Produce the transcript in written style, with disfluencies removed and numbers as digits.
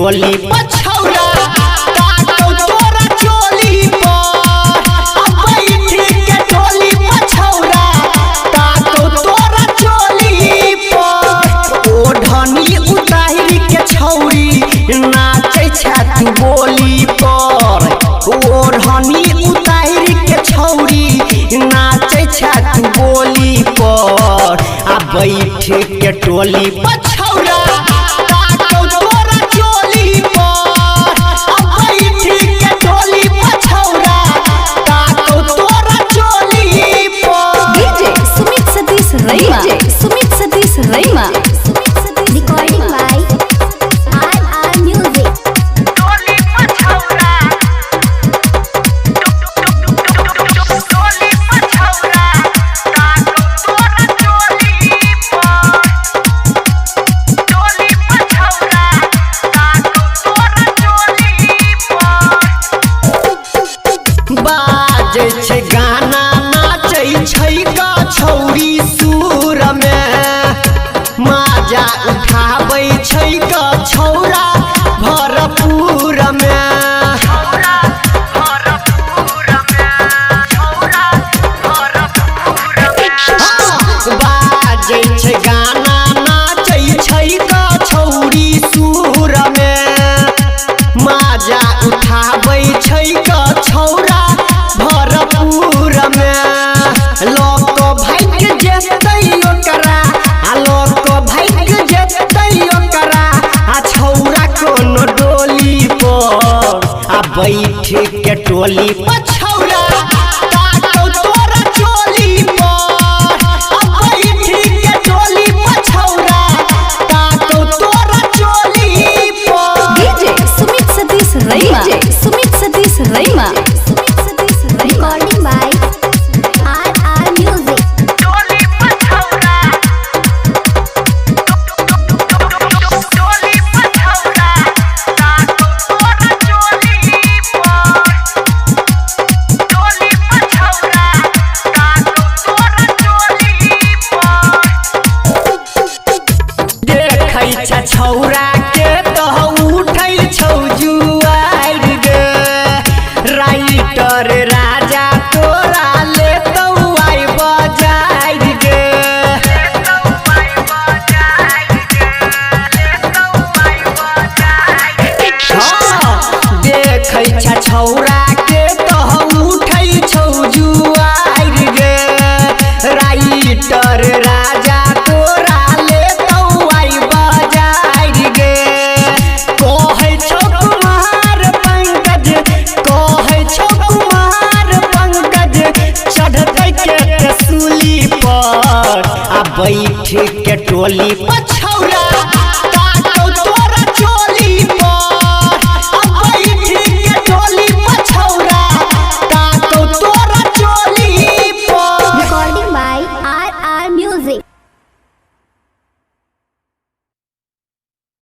टोली पछौरा काटो तोरा चोली पर बैठ के टोली पछौरा काटो तोरा चोली पर ओढ़नी उतार के छौरी नाचे छत बोली पर ओढ़नी उतार के छौरी नाचे छत बोली पर आ बैठ के टोली पछौरा काटो तोरा चोली पर बैठ के टोली पछौरा काटो तोरा चोली पर DJ Sumit Satish Raima Sumit Satish Raima recording by R music टोली पछौरा टोली पछौरा काटो तोरा चोली पर टोली पछौरा काटो तोरा चोली पर बाजे छै गाना नाचै छै गा छौरी सुर में माजा उठाबै छै गा छौरा भरपूर में छौरा भरपूर में छौरा भरपूर में बाजे छै गाना नाचै छै गा छौरी सुर में माजा उठाबै छै गा छौरा भरपूर में लोक भाग जेतै ओकरा आ लोक भाग जेतै ओकरा आ छौरा कोनो डोली पर आ बैठ के टोली पछौरा